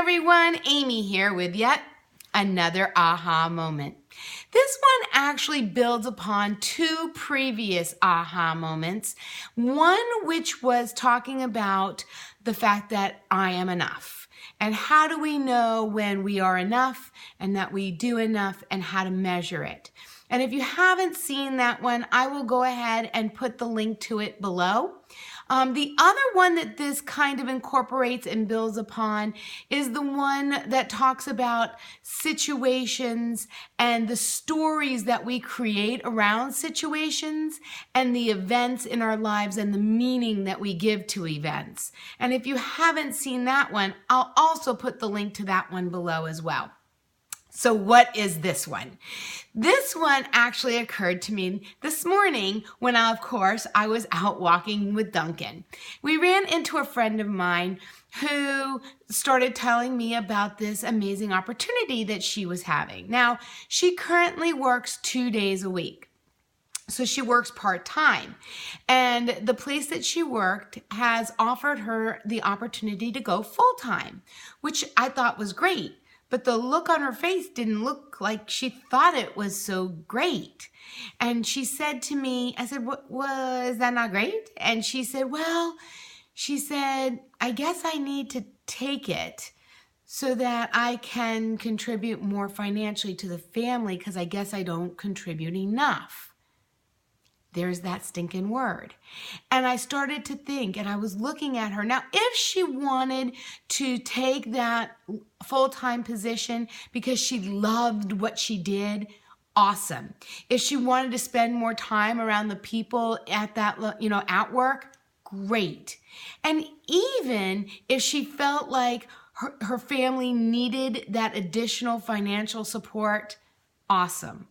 everyone, Amy here with yet another aha moment. This one actually builds upon two previous aha moments. One which was talking about the fact that I am enough. And how do we know when we are enough and that we do enough and how to measure it? And if you haven't seen that one, I will go ahead and put the link to it below. The other one that this kind of incorporates and builds upon is the one that talks about situations and the stories that we create around situations and the events in our lives and the meaning that we give to events. And if you haven't seen that one, I'll also put the link to that one below as well. So what is this one? This one actually occurred to me this morning when, of course, I was out walking with Duncan. We ran into a friend of mine who started telling me about this amazing opportunity that she was having. Now, she currently works 2 days a week. So she works part-time, and the place that she worked has offered her the opportunity to go full-time, which I thought was great. But the look on her face didn't look like she thought it was so great. And she said to me, I said, was that not great? And she said, I guess I need to take it so that I can contribute more financially to the family because I guess I don't contribute enough. There's that stinking word. And I started to think, and I was looking at her. Now, if she wanted to take that full-time position because she loved what she did, awesome. If she wanted to spend more time around the people at that, at work, great. And even if she felt like her family needed that additional financial support, awesome.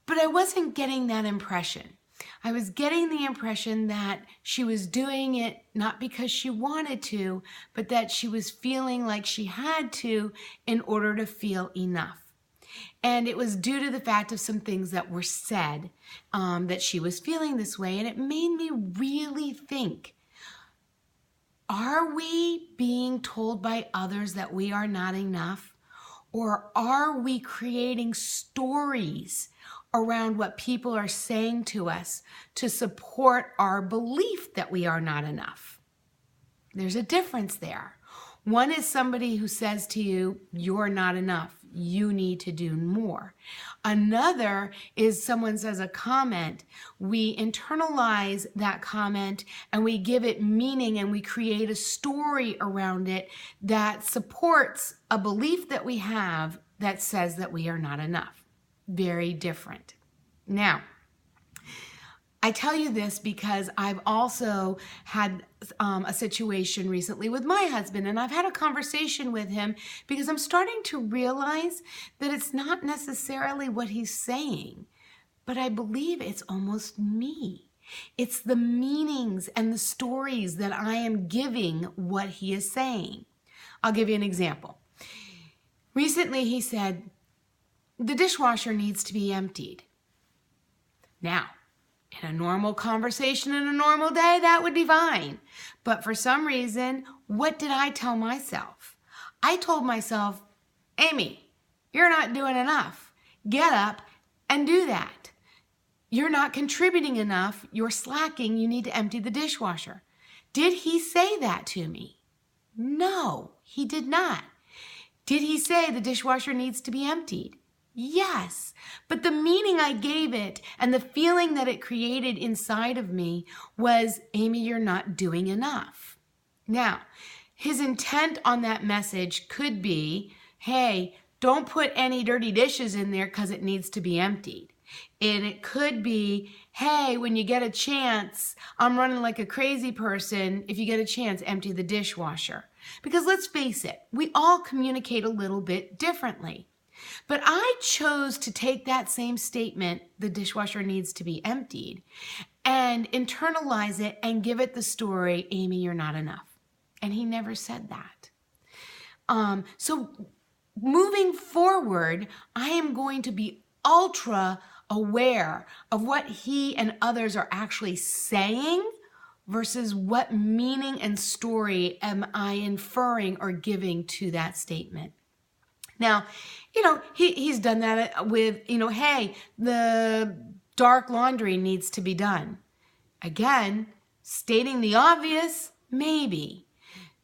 But I wasn't getting that impression. I was getting the impression that she was doing it not because she wanted to, but that she was feeling like she had to in order to feel enough. And it was due to the fact of some things that were said that she was feeling this way. And it made me really think, are we being told by others that we are not enough? Or are we creating stories around what people are saying to us to support our belief that we are not enough? There's a difference there. One is somebody who says to you, you're not enough. You need to do more. Another is someone says a comment. We internalize that comment and we give it meaning and we create a story around it that supports a belief that we have that says that we are not enough. Very different. Now, I tell you this because I've also had a situation recently with my husband, and I've had a conversation with him because I'm starting to realize that it's not necessarily what he's saying, but I believe it's almost me. It's the meanings and the stories that I am giving what he is saying. I'll give you an example. Recently, he said, the dishwasher needs to be emptied. Now, in a normal conversation in a normal day, that would be fine. But for some reason, what did I tell myself? I told myself, Amy, you're not doing enough. Get up and do that. You're not contributing enough. You're slacking. You need to empty the dishwasher. Did he say that to me? No, he did not. Did he say the dishwasher needs to be emptied? Yes, but the meaning I gave it and the feeling that it created inside of me was, Amy, you're not doing enough. Now, his intent on that message could be, hey, don't put any dirty dishes in there because it needs to be emptied. And it could be, hey, when you get a chance, I'm running like a crazy person. If you get a chance, empty the dishwasher. Because let's face it, we all communicate a little bit differently. But I chose to take that same statement, the dishwasher needs to be emptied, and internalize it and give it the story, Amy, you're not enough. And he never said that. So moving forward, I am going to be ultra aware of what he and others are actually saying versus what meaning and story am I inferring or giving to that statement. Now, he's done that with, hey, the dark laundry needs to be done. Again, stating the obvious, maybe.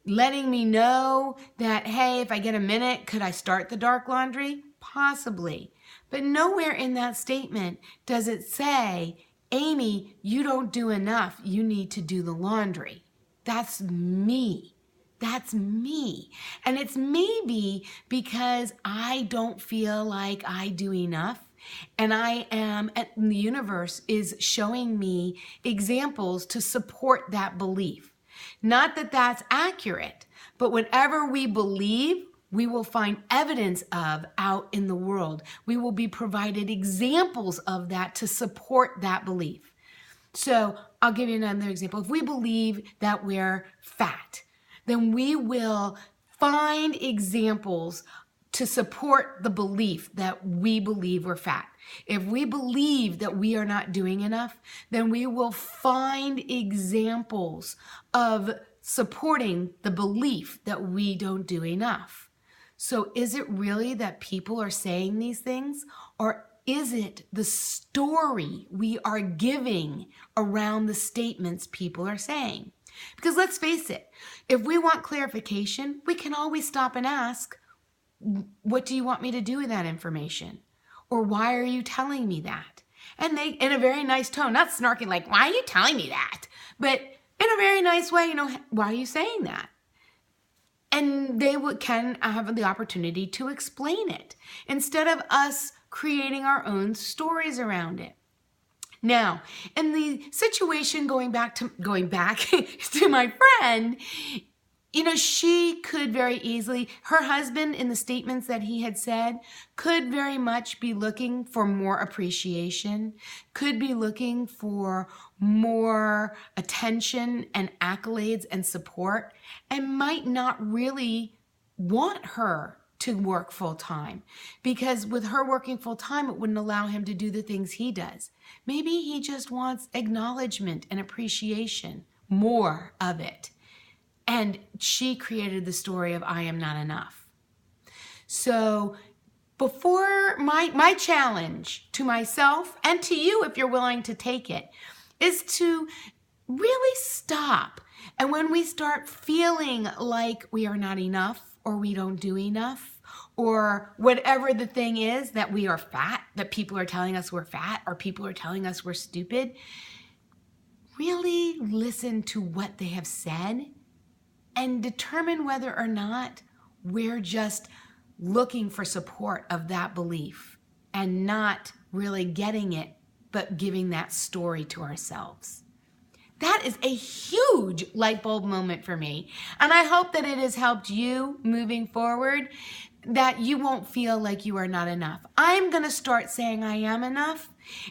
Letting me know that, hey, if I get a minute, could I start the dark laundry? Possibly. But nowhere in that statement does it say, Amy, you don't do enough. You need to do the laundry. That's me. That's me. And it's maybe because I don't feel like I do enough. And the universe is showing me examples to support that belief. Not that that's accurate, but whatever we believe, we will find evidence of out in the world. We will be provided examples of that to support that belief. So I'll give you another example. If we believe that we're fat, then we will find examples to support the belief that we believe we're fat. If we believe that we are not doing enough, then we will find examples of supporting the belief that we don't do enough. So is it really that people are saying these things, or is it the story we are giving around the statements people are saying? Because let's face it, if we want clarification, we can always stop and ask, what do you want me to do with that information? Or why are you telling me that? And they, in a very nice tone, not snarking like, why are you telling me that? But in a very nice way, why are you saying that? And they can have the opportunity to explain it instead of us creating our own stories around it. Now, in the situation going back to my friend, she could very easily, her husband in the statements that he had said could very much be looking for more appreciation, could be looking for more attention and accolades and support, and might not really want her to work full time, because with her working full time, it wouldn't allow him to do the things he does. Maybe he just wants acknowledgement and appreciation, more of it. And she created the story of I am not enough. So before my challenge to myself and to you, if you're willing to take it, is to really stop. And when we start feeling like we are not enough, or we don't do enough, or whatever the thing is, that we are fat, that people are telling us we're fat, or people are telling us we're stupid, really listen to what they have said and determine whether or not we're just looking for support of that belief and not really getting it, but giving that story to ourselves. That is a huge light bulb moment for me. And I hope that it has helped you moving forward, that you won't feel like you are not enough. I'm going to start saying I am enough,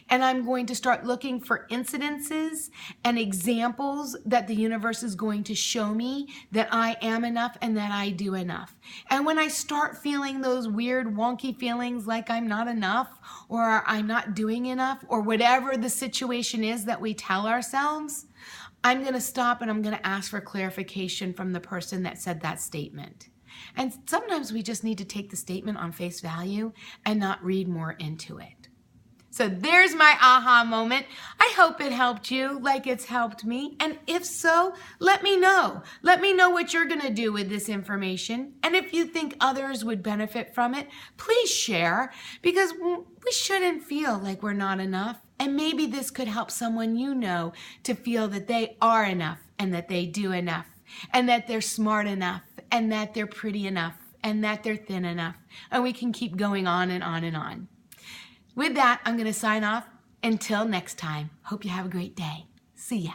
and I'm going to start looking for incidences and examples that the universe is going to show me that I am enough and that I do enough. And when I start feeling those weird, wonky feelings like I'm not enough, or I'm not doing enough, or whatever the situation is that we tell ourselves, I'm going to stop and I'm going to ask for clarification from the person that said that statement. And sometimes we just need to take the statement on face value and not read more into it. So there's my aha moment. I hope it helped you like it's helped me. And if so, let me know. Let me know what you're going to do with this information. And if you think others would benefit from it, please share, because we shouldn't feel like we're not enough. And maybe this could help someone you know to feel that they are enough, and that they do enough, and that they're smart enough, and that they're pretty enough, and that they're thin enough. And we can keep going on and on and on. With that, I'm going to sign off. Until next time, hope you have a great day. See ya.